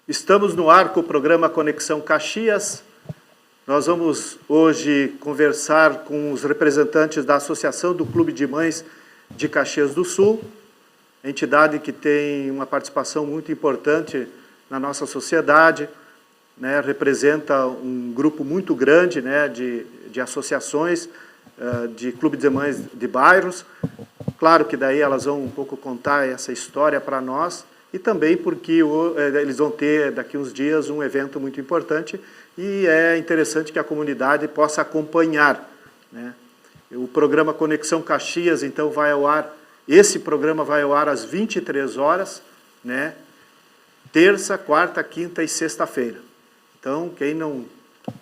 Estamos no ar com o programa Conexão Caxias. Nós vamos hoje conversar com os representantes da Associação do Clube de Mães de Caxias do Sul, entidade que tem uma participação muito importante na nossa sociedade, né, representa um grupo muito grande, né, de associações, de clube de mães de bairros. Claro que daí elas vão um pouco contar essa história para nós, e também porque eles vão ter daqui uns dias um evento muito importante e é interessante que a comunidade possa acompanhar, né? O programa Conexão Caxias, então, vai ao ar, esse programa vai ao ar às 23 horas, né? Terça, quarta, quinta e sexta-feira. Então, quem não...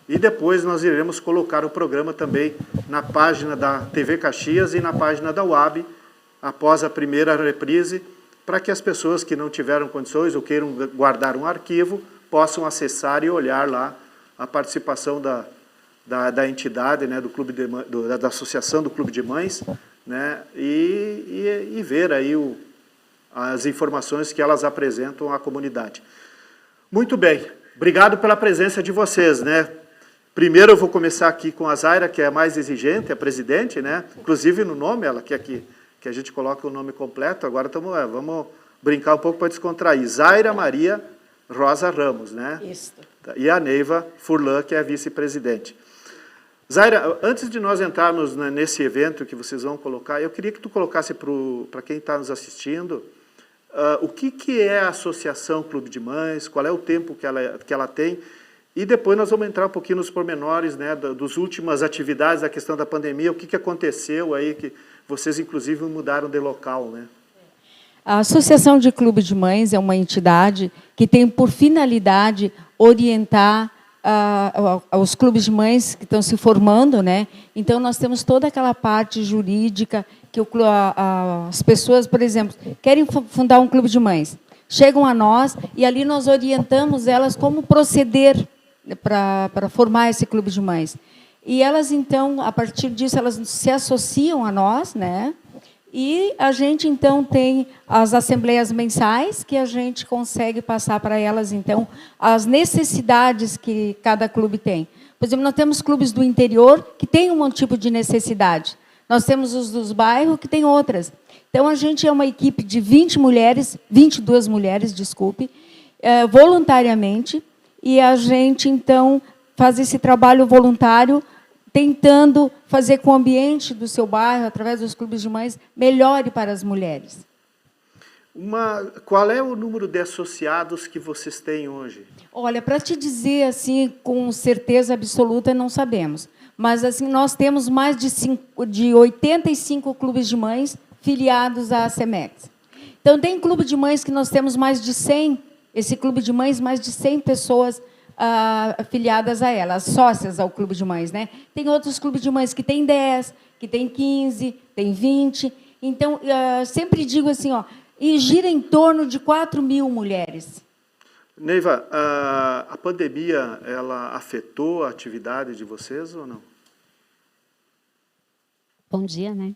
E depois nós iremos colocar o programa também na página da TV Caxias e na página da UAB, após a primeira reprise, para que as pessoas que não tiveram condições ou queiram guardar um arquivo, possam acessar e olhar lá a participação da entidade, né, do clube da Associação do Clube de Mães, né, e ver aí as informações que elas apresentam à comunidade. Muito bem, obrigado pela presença de vocês, né? Primeiro eu vou começar aqui com a Zaira, que é a mais exigente, a presidente, né? Inclusive no nome, ela quer que a gente coloque o nome completo. Agora vamos brincar um pouco para descontrair. Zaira Maria Rosa Ramos, né? Isso. E a Neiva Furlan, que é a vice-presidente. Zaira, antes de nós entrarmos nesse evento que vocês vão colocar, eu queria que tu colocasse para quem está nos assistindo, o que é a Associação Clube de Mães, qual é o tempo que ela tem, e depois nós vamos entrar um pouquinho nos pormenores, né, das últimas atividades, da questão da pandemia, o que aconteceu aí, que vocês inclusive mudaram de local, né? A Associação de Clube de Mães é uma entidade que tem por finalidade orientar os clubes de mães que estão se formando, né? Então, nós temos toda aquela parte jurídica que as pessoas, por exemplo, querem fundar um clube de mães, chegam a nós e ali nós orientamos elas como proceder para formar esse clube de mães. E elas, então, a partir disso, elas se associam a nós, né? E a gente, então, tem as assembleias mensais, que a gente consegue passar para elas, então, as necessidades que cada clube tem. Por exemplo, nós temos clubes do interior que têm um tipo de necessidade. Nós temos os dos bairros que têm outras. Então, a gente é uma equipe de 22 mulheres, desculpe, voluntariamente, e a gente, então, faz esse trabalho voluntário tentando fazer com o ambiente do seu bairro, através dos clubes de mães, melhore para as mulheres. Qual é o número de associados que vocês têm hoje? Olha, para te dizer assim, com certeza absoluta, não sabemos. Mas assim, nós temos mais de 85 clubes de mães filiados à SEMEX. Então, tem clube de mães que nós temos mais de 100, esse clube de mães, mais de 100 pessoas afiliadas a ela, sócias ao clube de mães, né? Tem outros clubes de mães que tem 10, que tem 15, tem 20. Então, sempre digo assim, ó, e gira em torno de 4.000 mulheres. Neiva, a pandemia, ela afetou a atividade de vocês ou não? Bom dia, né?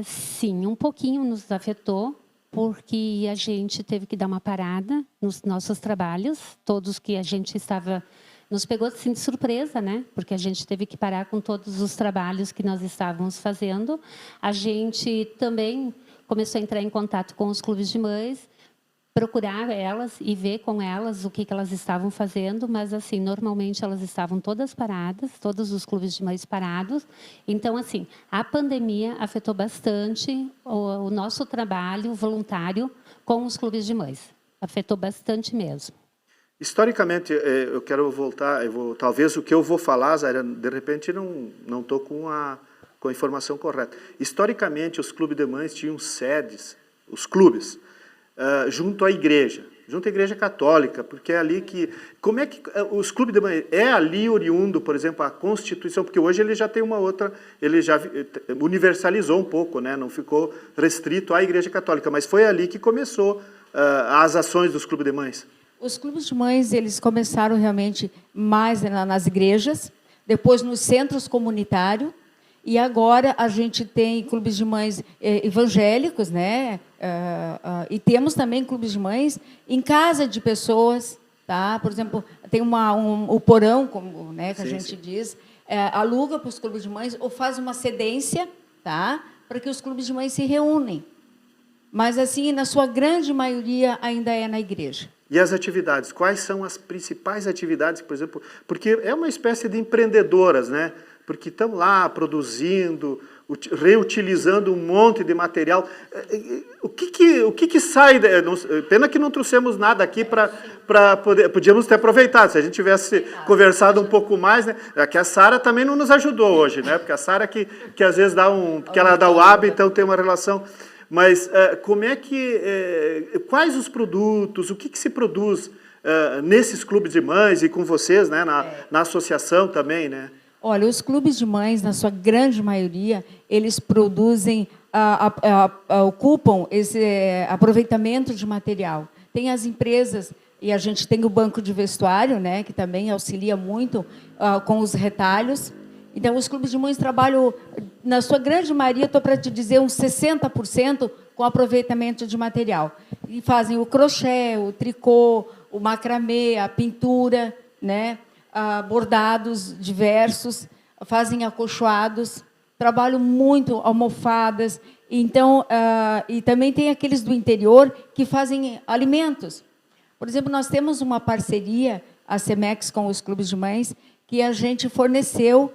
Sim, um pouquinho nos afetou, porque a gente teve que dar uma parada nos nossos trabalhos, todos que a gente estava... Nos pegou assim, de surpresa, né? Porque a gente teve que parar com todos os trabalhos que nós estávamos fazendo. A gente também começou a entrar em contato com os clubes de mães, procurar elas e ver com elas o que elas estavam fazendo, mas, assim, normalmente elas estavam todas paradas, todos os clubes de mães parados. Então, assim, a pandemia afetou bastante o nosso trabalho voluntário com os clubes de mães. Afetou bastante mesmo. Historicamente, eu quero voltar, talvez o que eu vou falar, Zaira, de repente não estou com a informação correta. Historicamente, os clubes de mães tinham sedes, os clubes, junto à igreja católica, porque é ali que... Como é que os clubes de mães... É ali oriundo, por exemplo, a Constituição, porque hoje ele já tem uma outra... Ele já universalizou um pouco, né? Não ficou restrito à igreja católica, mas foi ali que começou as ações dos clubes de mães. Os clubes de mães, eles começaram realmente mais nas igrejas, depois nos centros comunitários, E agora a gente tem clubes de mães evangélicos, né? E temos também clubes de mães em casa de pessoas, tá? Por exemplo, tem o porão, como, né, que a gente diz, aluga para os clubes de mães ou faz uma cedência, tá? Para que os clubes de mães se reúnem. Mas, assim, na sua grande maioria, ainda é na igreja. E as atividades? Quais são as principais atividades, por exemplo? Porque é uma espécie de empreendedoras, né? Porque estão lá produzindo, reutilizando um monte de material. O que sai? Pena que não trouxemos nada aqui para poder... Podíamos ter aproveitado, se a gente tivesse conversado um pouco mais, né? Que a Sara também não nos ajudou hoje, né? Porque a Sara que às vezes dá que ela dá o hábito, então tem uma relação... Mas como é que... quais os produtos, o que se produz nesses clubes de mães e com vocês, né, na associação também, né? Olha, os clubes de mães, na sua grande maioria, eles produzem, ocupam esse aproveitamento de material. Tem as empresas, e a gente tem o banco de vestuário, né, que também auxilia muito com os retalhos. Então, os clubes de mães trabalham, na sua grande maioria, estou para te dizer, uns 60% com aproveitamento de material. E fazem o crochê, o tricô, o macramê, a pintura, né? Bordados diversos, fazem acolchoados, trabalham muito almofadas. Então, e também tem aqueles do interior que fazem alimentos. Por exemplo, nós temos uma parceria, a CEMEX, com os clubes de mães, que a gente forneceu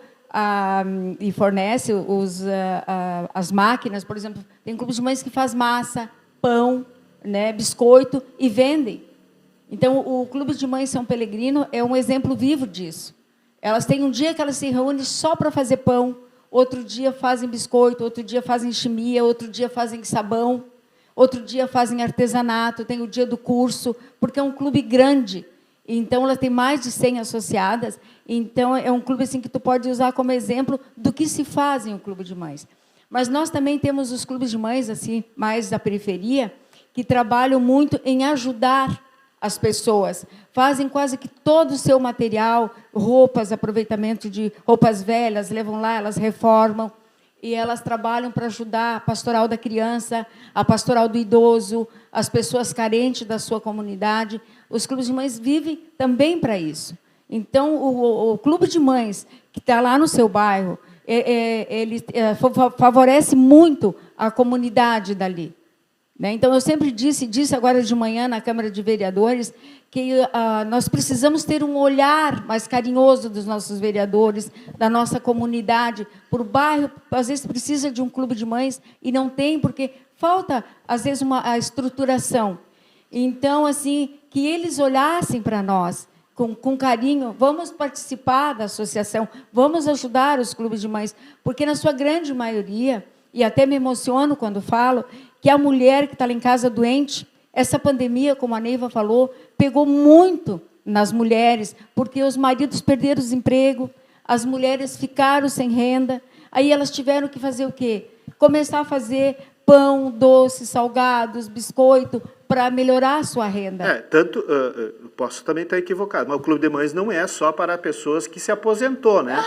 e fornece as máquinas. Por exemplo, tem clubes de mães que faz massa, pão, né, biscoito e vendem. Então, o Clube de Mães São Pelegrino é um exemplo vivo disso. Elas têm um dia que elas se reúnem só para fazer pão, outro dia fazem biscoito, outro dia fazem chimia, outro dia fazem sabão, outro dia fazem artesanato, tem o dia do curso, porque é um clube grande. Então, ela tem mais de 100 associadas. Então, é um clube assim, que tu pode usar como exemplo do que se faz em um clube de mães. Mas nós também temos os clubes de mães, assim, mais da periferia, que trabalham muito em ajudar as pessoas. Fazem quase que todo o seu material, roupas, aproveitamento de roupas velhas, levam lá, elas reformam. E elas trabalham para ajudar a pastoral da criança, a pastoral do idoso, as pessoas carentes da sua comunidade. Os clubes de mães vivem também para isso. Então, o clube de mães que está lá no seu bairro, ele favorece muito a comunidade dali. Então, eu sempre disse agora de manhã na Câmara de Vereadores, que nós precisamos ter um olhar mais carinhoso dos nossos vereadores, da nossa comunidade. Por bairro, às vezes, precisa de um clube de mães e não tem, porque falta, às vezes, a estruturação. Então, assim, que eles olhassem para nós com carinho, vamos participar da associação, vamos ajudar os clubes de mães, porque, na sua grande maioria, e até me emociono quando falo, que a mulher que está lá em casa doente, essa pandemia, como a Neiva falou, pegou muito nas mulheres, porque os maridos perderam os empregos, as mulheres ficaram sem renda, aí elas tiveram que fazer o quê? Começar a fazer pão, doce, salgados, biscoito, para melhorar a sua renda. Posso também estar equivocado, mas o Clube de Mães não é só para pessoas que se aposentou, né?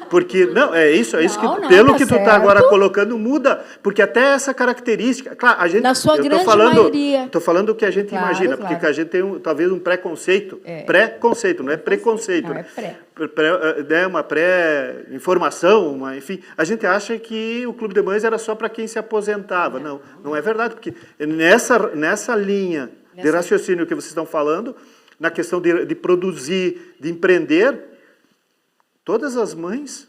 Porque, não, é isso que, pelo que tu está agora colocando, muda, porque até essa característica, claro, a gente... Na sua grande maioria. Estou falando o que a gente imagina, porque a gente tem, talvez, um preconceito, pré-conceito, não é preconceito, não, né? Uma pré-informação, enfim, a gente acha que o Clube de Mães era só para quem se aposentava. Não é verdade, porque nessa linha de raciocínio que vocês estão falando, na questão de produzir, de empreender, todas as mães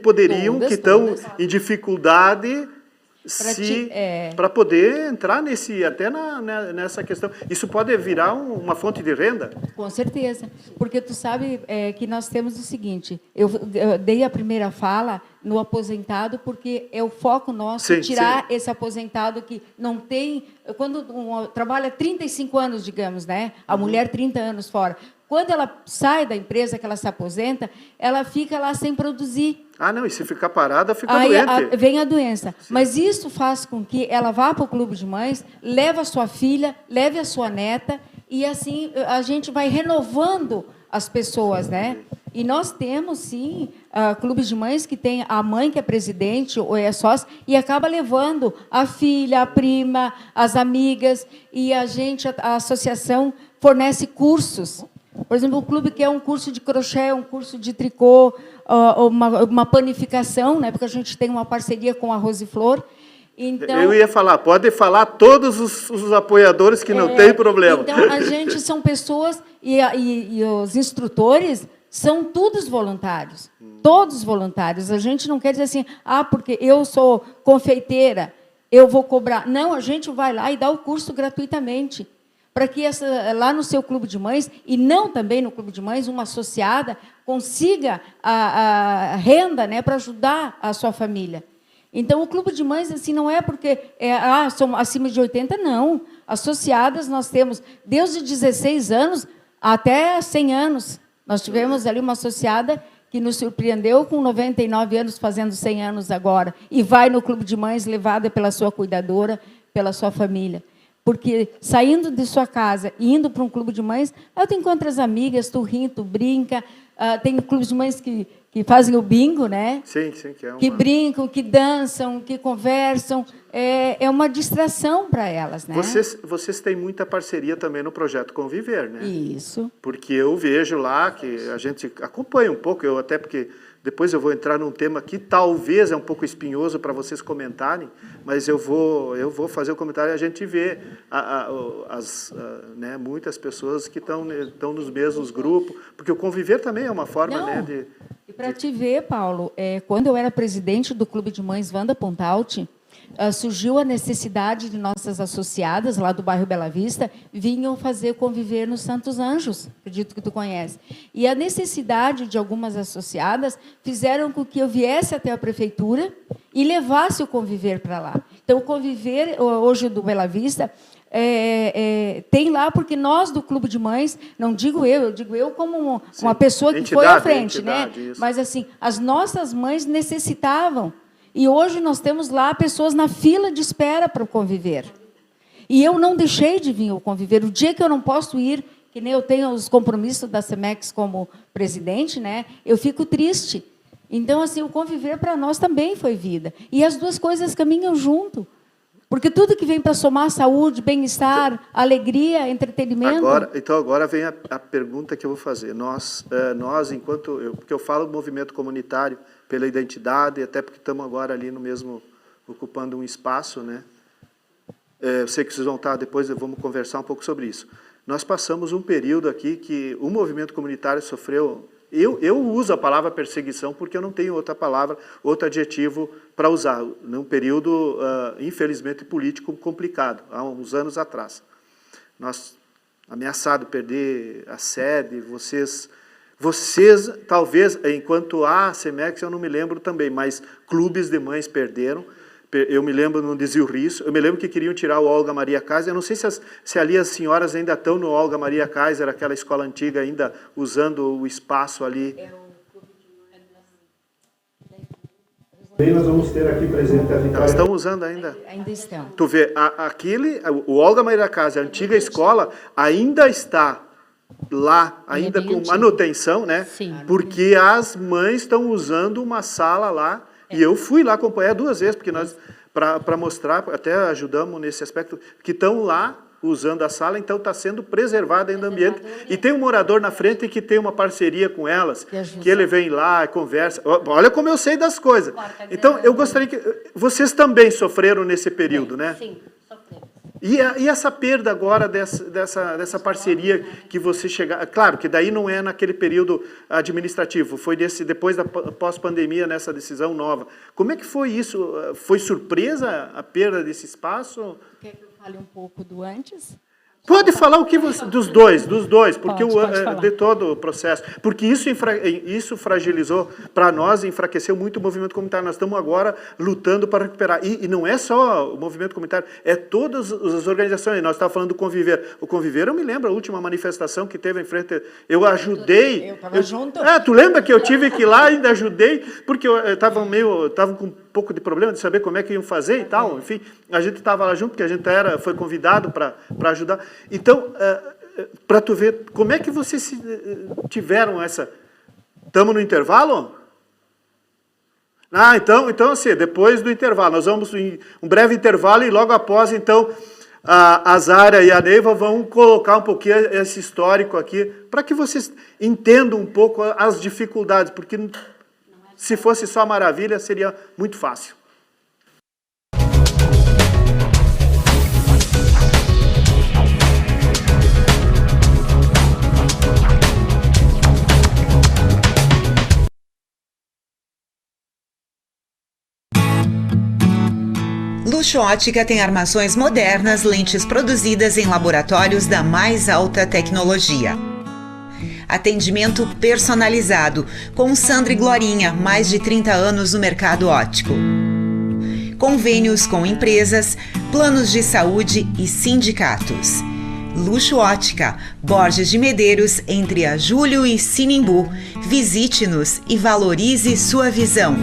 poderiam, que estão em dificuldade, para poder entrar nessa questão. Isso pode virar uma fonte de renda? Com certeza, porque tu sabe que nós temos o seguinte, eu dei a primeira fala no aposentado, porque é o foco nosso, tirar esse aposentado que não tem... Quando trabalha 35 anos, digamos, né? A mulher 30 anos fora. Quando ela sai da empresa, que ela se aposenta, ela fica lá sem produzir. E se ficar parada, fica doente. Vem a doença. Sim. Mas isso faz com que ela vá para o clube de mães, leve a sua filha, leve a sua neta, e assim a gente vai renovando as pessoas, né? E nós temos, sim, clubes de mães que tem a mãe que é presidente ou é sócia e acaba levando a filha, a prima, as amigas, e a associação fornece cursos. Por exemplo, o clube quer um curso de crochê, um curso de tricô, uma panificação, né? Porque a gente tem uma parceria com a Rosiflor. Então, eu ia falar, pode falar todos os apoiadores que não tem problema. Então, a gente são pessoas, e os instrutores são todos voluntários, todos voluntários. A gente não quer dizer assim, porque eu sou confeiteira, eu vou cobrar. Não, a gente vai lá e dá o curso gratuitamente, para que lá no seu clube de mães, e não também no clube de mães, uma associada consiga a renda, né, para ajudar a sua família. Então, o clube de mães, assim, não é porque são acima de 80, não. Associadas, nós temos desde 16 anos até 100 anos. Nós tivemos ali uma associada que nos surpreendeu com 99 anos, fazendo 100 anos agora, e vai no clube de mães levada pela sua cuidadora, pela sua família. Porque, saindo de sua casa e indo para um clube de mães, tu encontra as amigas, tu ri, tu brinca. Tem clubes de mães que fazem o bingo, né? Sim, que brincam, que dançam, que conversam. É uma distração para elas, né? Vocês têm muita parceria também no projeto Conviver, né? Isso. Porque eu vejo lá que a gente acompanha um pouco, porque depois eu vou entrar num tema que talvez é um pouco espinhoso para vocês comentarem, mas eu vou fazer o comentário e a gente vê né, muitas pessoas que estão nos mesmos grupos, porque o Conviver também é uma forma, né, de... E para te ver, Paulo, quando eu era presidente do Clube de Mães Wanda Pontalti, surgiu a necessidade de nossas associadas, lá do bairro Bela Vista, vinham fazer Conviver nos Santos Anjos, acredito que tu conhece. E a necessidade de algumas associadas fizeram com que eu viesse até a prefeitura e levasse o Conviver para lá. Então, o Conviver, hoje do Bela Vista, tem lá, porque nós do Clube de Mães, não digo eu digo eu como uma pessoa que foi à frente, né? Isso. Mas, assim, as nossas mães necessitavam. E hoje nós temos lá pessoas na fila de espera para o Conviver. E eu não deixei de vir ao Conviver. O dia que eu não posso ir, que nem eu tenho os compromissos da CEMEX como presidente, né, eu fico triste. Então, assim, o Conviver para nós também foi vida. E as duas coisas caminham junto. Porque tudo que vem para somar saúde, bem-estar, alegria, entretenimento... Agora vem a pergunta que eu vou fazer. Nós porque eu falo do movimento comunitário pela identidade, até porque estamos agora ali no mesmo, ocupando um espaço, né? Eu sei que vocês vão estar, depois vamos conversar um pouco sobre isso. Nós passamos um período aqui que o movimento comunitário sofreu... Eu uso a palavra perseguição porque eu não tenho outra palavra, outro adjetivo para usar, num período, infelizmente, político complicado, há uns anos atrás. Nós, ameaçado perder a sede, vocês talvez, enquanto a CEMEX, eu não me lembro também, mas clubes de mães perderam. Eu me lembro no Desvio Risso, eu me lembro que queriam tirar o Olga Maria Kaiser, eu não sei se ali as senhoras ainda estão no Olga Maria Kaiser, aquela escola antiga, ainda usando o espaço ali. Nós vamos ter aqui presente a Vitória. Elas estão usando ainda? Ainda estão. Tu vê, o Olga Maria Kaiser, a antiga escola, ainda está lá, ainda com manutenção, né? Sim. Porque as mães estão usando uma sala lá. E eu fui lá acompanhar 2 vezes, porque nós, para mostrar, até ajudamos nesse aspecto, que estão lá usando a sala, então está sendo preservado ainda o ambiente. E tem um morador na frente que tem uma parceria com elas, que ele vem lá, conversa. Olha como eu sei das coisas. Então, eu gostaria que... Vocês também sofreram nesse período, né? Sim, sofremos. E essa perda agora dessa parceria que você chegar... Claro que daí não é naquele período administrativo, foi depois da pós-pandemia, nessa decisão nova. Como é que foi isso? Foi surpresa a perda desse espaço? Quer que eu fale um pouco do antes? Pode falar o que você... Dos dois, porque pode de todo o processo. Porque isso fragilizou, para nós, enfraqueceu muito o movimento comunitário. Nós estamos agora lutando para recuperar. E não é só o movimento comunitário, é todas as organizações. Nós estávamos falando do Conviver. O Conviver, eu me lembro, a última manifestação que teve em frente... Eu ajudei... Eu estava junto. Tu lembra que eu tive que ir lá, ainda ajudei, porque eu estava com um pouco de problema de saber como é que iam fazer e tal. Enfim, a gente estava lá junto, porque a gente foi convidado para ajudar. Então, para tu ver como é que vocês tiveram essa... Estamos no intervalo? Então, assim, depois do intervalo, nós vamos em um breve intervalo e logo após, então, a Zara e a Neiva vão colocar um pouquinho esse histórico aqui, para que vocês entendam um pouco as dificuldades, porque se fosse só maravilha, seria muito fácil. Luxo Ótica tem armações modernas, lentes produzidas em laboratórios da mais alta tecnologia. Atendimento personalizado, com Sandra e Glorinha, mais de 30 anos no mercado óptico. Convênios com empresas, planos de saúde e sindicatos. Luxo Ótica, Borges de Medeiros, entre a Júlio e Sinimbu. Visite-nos e valorize sua visão.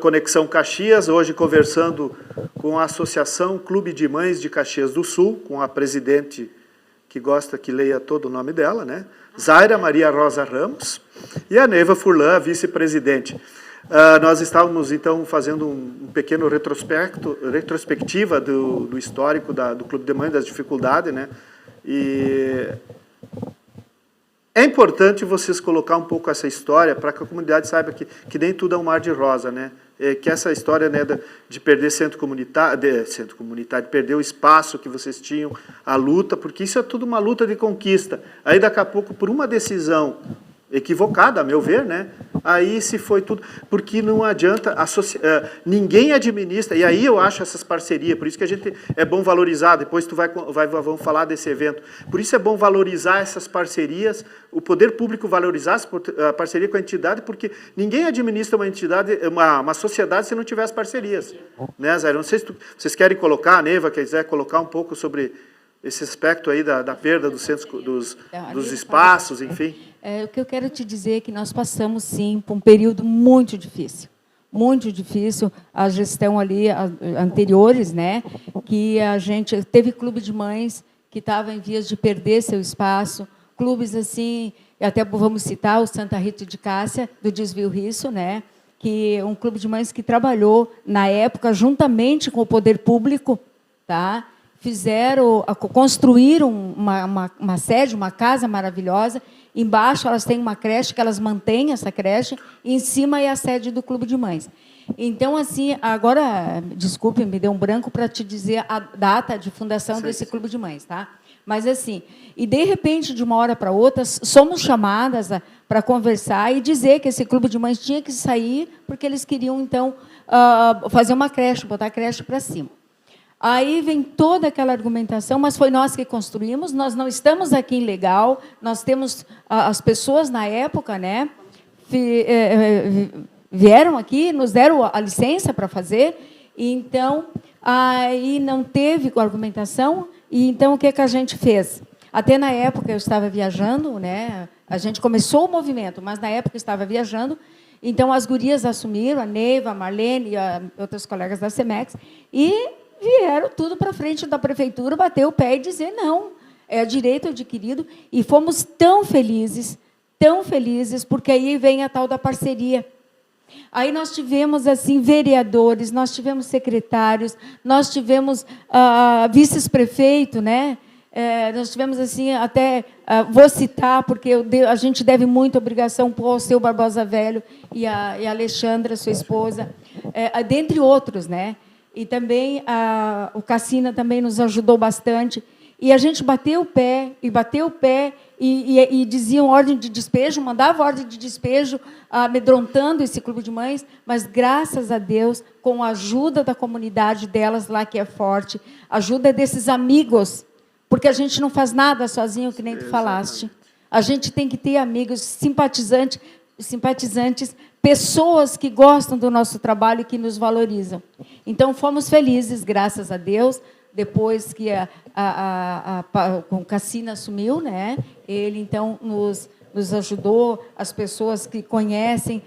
Conexão Caxias, hoje conversando com a Associação Clube de Mães de Caxias do Sul, com a presidente, que gosta que leia todo o nome dela, né? Zaira Maria Rosa Ramos, e a Neiva Furlan, vice-presidente. Nós estávamos, então, fazendo um pequeno retrospectiva do histórico do Clube de Mães, das dificuldades, né? E é importante vocês colocar um pouco essa história para que a comunidade saiba que nem tudo é um mar de rosa, né? Que essa história, né, de perder centro comunitário, de perder o espaço que vocês tinham, a luta, porque isso é tudo uma luta de conquista. Aí, daqui a pouco, por uma decisão equivocada, a meu ver, né? Aí se foi tudo, porque não adianta, ninguém administra, e aí eu acho essas parcerias, por isso que a gente é bom valorizar, depois vamos falar desse evento, por isso é bom valorizar essas parcerias, o poder público valorizar a parceria com a entidade, porque ninguém administra uma entidade, uma sociedade se não tiver as parcerias, né, Zé? Não sei se vocês querem colocar, a Neiva quiser colocar um pouco sobre esse aspecto aí da perda dos centros, dos espaços, enfim. O que eu quero te dizer é que nós passamos, sim, por um período muito difícil, a gestão ali, anteriores, né, que a gente teve clube de mães que estava em vias de perder seu espaço, clubes assim, até vamos citar o Santa Rita de Cássia, do Desvio Risso, né, que é um clube de mães que trabalhou, na época, juntamente com o poder público, tá? Construíram uma sede, uma casa maravilhosa. Embaixo elas têm uma creche, que elas mantêm essa creche, e em cima é a sede do Clube de Mães. Então, assim, agora, desculpe, me deu um branco para te dizer a data de fundação desse Clube de Mães, tá? Mas, assim, e de repente, de uma hora para outra, somos chamadas para conversar e dizer que esse Clube de Mães tinha que sair, porque eles queriam, então, fazer uma creche, botar a creche para cima. Aí vem toda aquela argumentação, mas foi nós que construímos, nós não estamos aqui em legal, nós temos as pessoas na época, né, vieram aqui, nos deram a licença para fazer, e então, aí não teve argumentação, e então o que a gente fez? Até na época eu estava viajando, né, a gente começou o movimento, mas na época eu estava viajando, então as gurias assumiram, a Neiva, a Marlene e outros colegas da CEMEX, e vieram tudo para frente da prefeitura, bater o pé e dizer não, é direito adquirido, e fomos tão felizes, porque aí vem a tal da parceria. Aí nós tivemos assim vereadores, nós tivemos secretários, nós tivemos vice-prefeito, né? Nós tivemos assim até vou citar porque a gente deve muita obrigação ao seu Barbosa Velho e a Alexandra, sua esposa, dentre outros, né? E também o Cassina também nos ajudou bastante. E a gente bateu o pé, e diziam ordem de despejo, mandava ordem de despejo, amedrontando esse clube de mães, mas, graças a Deus, com a ajuda da comunidade delas lá, que é forte, ajuda desses amigos, porque a gente não faz nada sozinho, que nem tu falaste. A gente tem que ter amigos, simpatizantes, pessoas que gostam do nosso trabalho e que nos valorizam. Então, fomos felizes, graças a Deus, depois que o Cassina assumiu, né? Ele, então, nos nos ajudou, as pessoas que conhecem,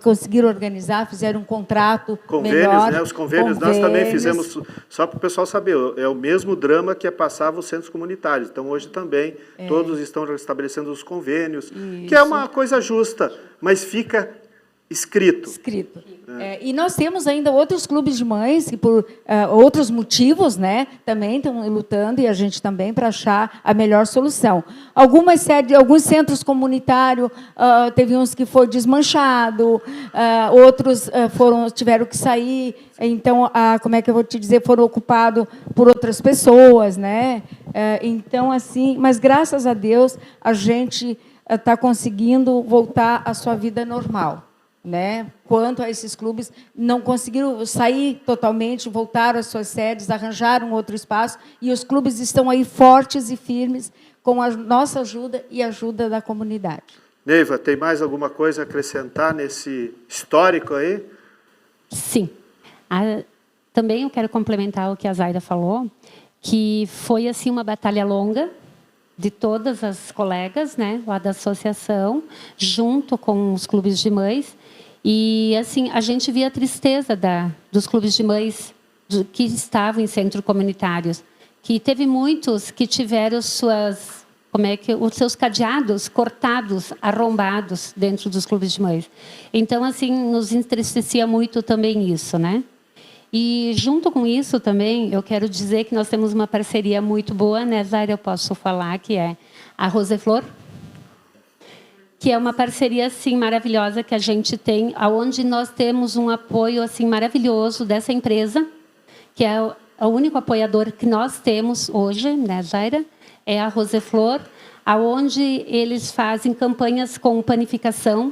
conseguiram organizar, fizeram um contrato melhor. Né? Os convênios nós também fizemos, só para o pessoal saber, é o mesmo drama que passava os centros comunitários. Então, hoje também, todos estão estabelecendo os convênios, que é uma coisa justa, mas fica escrito. E nós temos ainda outros clubes de mães que, por outros motivos, né, também estão lutando, e a gente também, para achar a melhor solução. Alguns centros comunitários, teve uns que foi desmanchado, outros tiveram que sair, então, como é que eu vou te dizer, foram ocupados por outras pessoas, né? Então, assim, mas graças a Deus, a gente está conseguindo voltar à sua vida normal. Né? Quanto a esses clubes, não conseguiram sair totalmente, voltaram às suas sedes, arranjaram outro espaço, e os clubes estão aí fortes e firmes, com a nossa ajuda e a ajuda da comunidade. Neiva, tem mais alguma coisa a acrescentar nesse histórico aí? Sim. Também eu quero complementar o que a Zaira falou, que foi assim uma batalha longa, de todas as colegas, né, lá da associação, junto com os clubes de mães. E assim, a gente via a tristeza dos clubes de mães que estavam em centros comunitários, que teve muitos que tiveram os seus cadeados cortados, arrombados dentro dos clubes de mães. Então, assim, nos entristecia muito também isso, né? E, junto com isso também, eu quero dizer que nós temos uma parceria muito boa, né, Zaira? Eu posso falar que é a Roseflor, que é uma parceria assim maravilhosa que a gente tem, aonde nós temos um apoio assim maravilhoso dessa empresa, que é o único apoiador que nós temos hoje, né, Zaira? É a Roseflor, aonde eles fazem campanhas com panificação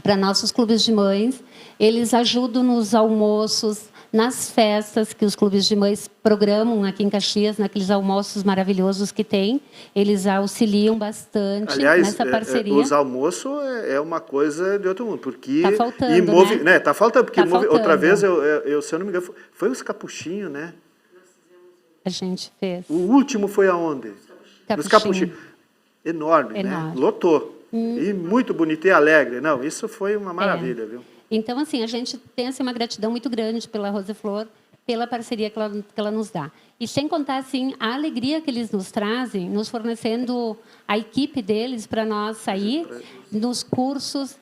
para nossos clubes de mães. Eles ajudam nos almoços, nas festas que os clubes de mães programam aqui em Caxias, naqueles almoços maravilhosos que tem. Eles auxiliam bastante. Aliás, nessa parceria. Os almoços é uma coisa de outro mundo, porque... Está faltando, né? Está faltando, porque faltando. Outra vez, se eu não me engano, foi os capuchinhos, né? A gente fez. O último foi aonde? Os capuchinhos. Enorme, né? Lotou. E muito bonito e alegre. Não, isso foi uma maravilha, viu? Então, assim, a gente tem assim, uma gratidão muito grande pela Roseflor, pela parceria que ela nos dá. E sem contar, assim, a alegria que eles nos trazem, nos fornecendo a equipe deles para nós sair nos cursos,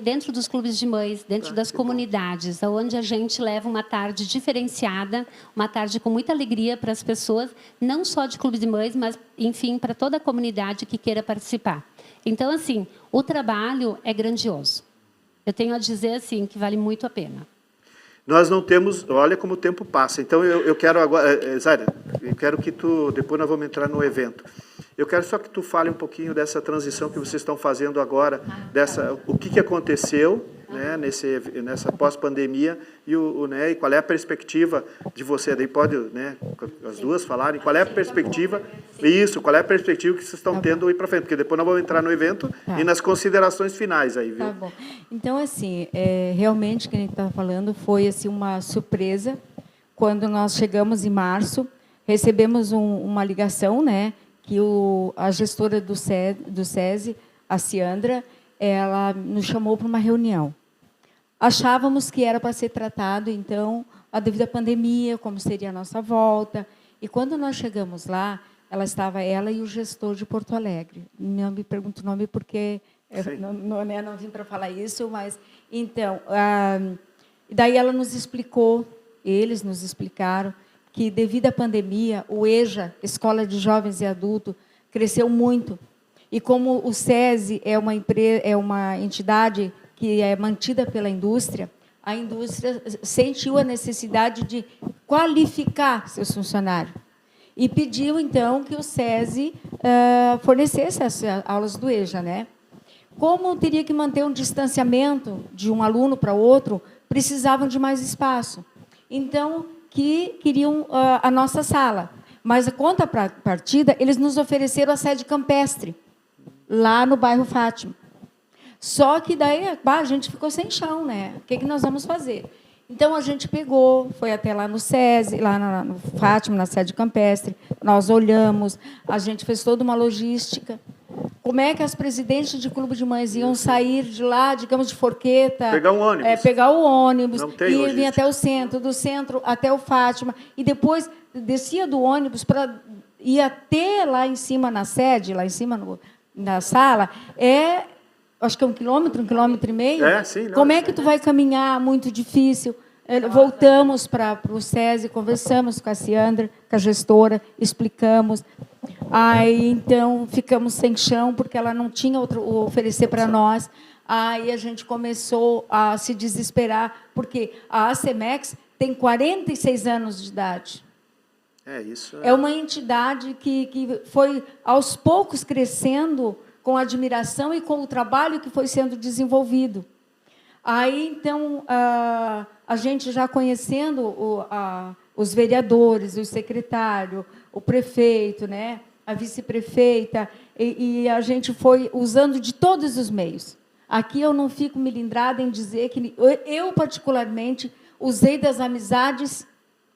dentro dos clubes de mães, dentro das comunidades, onde a gente leva uma tarde diferenciada, uma tarde com muita alegria para as pessoas, não só de clubes de mães, mas, enfim, para toda a comunidade que queira participar. Então, assim, o trabalho é grandioso. Eu tenho a dizer assim que vale muito a pena. Nós não temos... Olha como o tempo passa. Então, eu quero agora... Zaira, eu quero que tu... Depois nós vamos entrar no evento. Eu quero só que tu fale um pouquinho dessa transição que vocês estão fazendo agora, o que aconteceu, né, nessa pós-pandemia e qual é a perspectiva de você. Daí pode, né, as duas falarem, qual é a perspectiva, qual é a perspectiva que vocês estão tendo aí para frente, porque depois nós vamos entrar no evento e nas considerações finais aí, viu? Tá bom. Então, assim, realmente, o que a gente está falando foi assim, uma surpresa. Quando nós chegamos em março, recebemos uma ligação, né, que a gestora do SESI, a Ciandra, ela nos chamou para uma reunião. Achávamos que era para ser tratado, então, devido à pandemia, como seria a nossa volta. E quando nós chegamos lá, ela e o gestor de Porto Alegre. Não me pergunto o nome porque não vim para falar isso, mas... Então, daí ela nos explicou, eles nos explicaram, que, devido à pandemia, o EJA, Escola de Jovens e Adultos, cresceu muito. E como o SESI é uma entidade que é mantida pela indústria, a indústria sentiu a necessidade de qualificar seus funcionários. E pediu, então, que o SESI fornecesse as aulas do EJA, né? Como teria que manter um distanciamento de um aluno para outro, precisavam de mais espaço. Então, que queriam a nossa sala. Mas, a contrapartida, eles nos ofereceram a sede campestre, lá no bairro Fátima. Só que daí a gente ficou sem chão, né? O que nós vamos fazer? Então, a gente pegou, foi até lá no SESI, lá no Fátima, na sede campestre, nós olhamos, a gente fez toda uma logística. como é que as presidentes de clube de mães iam sair de lá, digamos, de Forqueta. Pegar um ônibus. Pegar o ônibus, Não tem e vir logística. até o centro, do centro até o Fátima, e depois descia do ônibus para ir até lá em cima na sede, lá em cima na sala, acho que é 1 quilômetro, 1,5 quilômetro. Sim. Não, como é que tu vai caminhar? Muito difícil. Voltamos para o SESI, conversamos com a Ciandra, com a gestora, explicamos. Aí, então, ficamos sem chão, porque ela não tinha outro oferecer para nós. Aí a gente começou a se desesperar, porque a ACEMEX tem 46 anos de idade. Isso. É uma entidade que foi, aos poucos, crescendo com admiração e com o trabalho que foi sendo desenvolvido. Aí, então, a gente já conhecendo os vereadores, o secretário, o prefeito, né, a vice-prefeita, e a gente foi usando de todos os meios. Aqui eu não fico melindrada em dizer que eu, particularmente, usei das amizades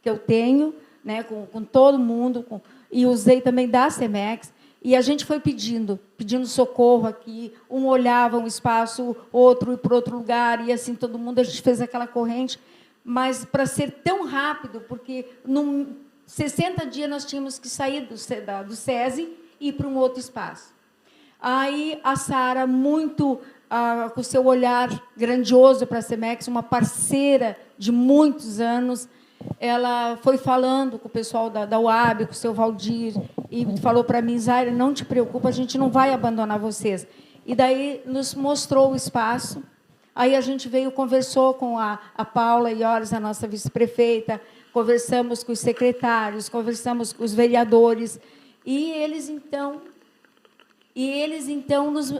que eu tenho, né, com todo mundo, e usei também da CEMEX, e a gente foi pedindo socorro aqui, um olhava um espaço, outro ia para outro lugar, e assim todo mundo, a gente fez aquela corrente, mas para ser tão rápido, porque em 60 dias nós tínhamos que sair do SESI e ir para um outro espaço. Aí a Sara, muito com o seu olhar grandioso para a CEMEX, uma parceira de muitos anos, ela foi falando com o pessoal da UAB, com o seu Valdir, e falou para mim, Zaira, não te preocupa, a gente não vai abandonar vocês. E daí nos mostrou o espaço. Aí a gente veio, conversou com a Paula Iores, a nossa vice-prefeita, conversamos com os secretários, conversamos com os vereadores, e eles, então,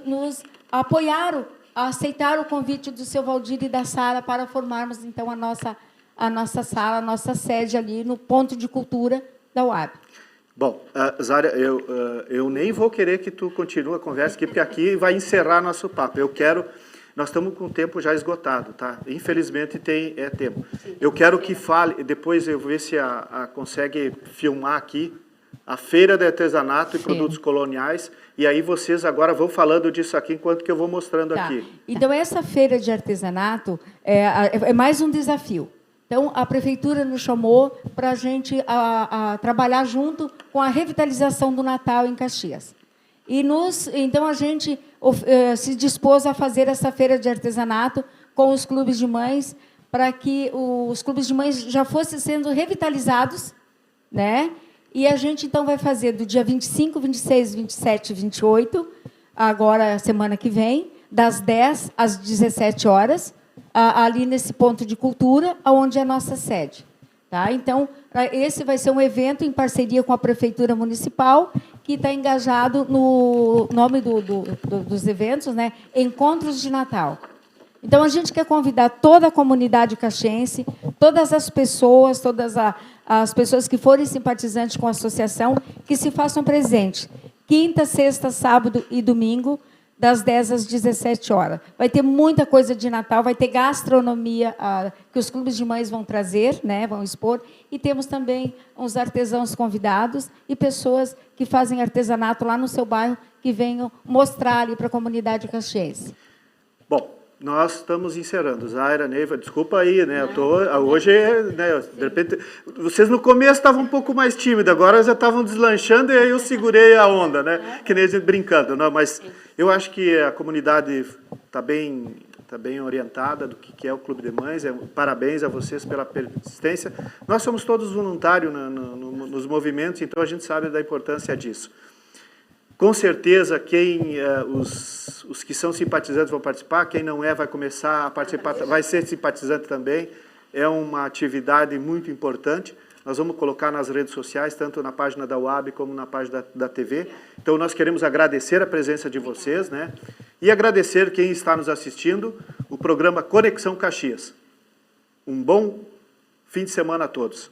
nos apoiaram, aceitaram o convite do seu Valdir e da Sara para formarmos, então, a nossa sala, a nossa sede ali no Ponto de Cultura da UAB. Bom, Zaira, eu nem vou querer que tu continue a conversa aqui, porque aqui vai encerrar nosso papo. Nós estamos com o tempo já esgotado, tá? Infelizmente tem tempo. Eu quero que fale, depois eu vou ver se consegue filmar aqui a Feira de Artesanato e Produtos Coloniais, e aí vocês agora vão falando disso aqui, enquanto que eu vou mostrando aqui. Então, essa Feira de Artesanato é mais um desafio. Então, a Prefeitura nos chamou para a gente trabalhar junto com a revitalização do Natal em Caxias. Então, a gente se dispôs a fazer essa feira de artesanato com os clubes de mães, para que os clubes de mães já fossem sendo revitalizados, né? E a gente, então, vai fazer do dia 25, 26, 27 e 28, agora, semana que vem, das 10 às 17 horas, ali nesse ponto de cultura, onde é a nossa sede. Tá? Então, esse vai ser um evento em parceria com a Prefeitura Municipal, que está engajado no nome dos eventos, né? Encontros de Natal. Então, a gente quer convidar toda a comunidade caxiense, todas as pessoas que forem simpatizantes com a associação, que se façam presentes. Quinta, sexta, sábado e domingo, das 10 às 17 horas. Vai ter muita coisa de Natal, vai ter gastronomia que os clubes de mães vão trazer, né, vão expor, e temos também uns artesãos convidados e pessoas que fazem artesanato lá no seu bairro, que venham mostrar ali para a comunidade caxiense. Bom, nós estamos encerrando. Zaira, Neiva, desculpa aí, né? Hoje, né, de repente, vocês no começo estavam um pouco mais tímidos, agora já estavam deslanchando e aí eu segurei a onda, né? Que nem a gente brincando, não? Mas eu acho que a comunidade está bem orientada do que é o Clube de Mães. Parabéns a vocês pela persistência. Nós somos todos voluntários nos movimentos, então a gente sabe da importância disso. Com certeza, os que são simpatizantes vão participar, quem não vai começar a participar, vai ser simpatizante também. É uma atividade muito importante. Nós vamos colocar nas redes sociais, tanto na página da UAB como na página da TV. Então, nós queremos agradecer a presença de vocês, né? E agradecer quem está nos assistindo, o programa Conexão Caxias. Um bom fim de semana a todos.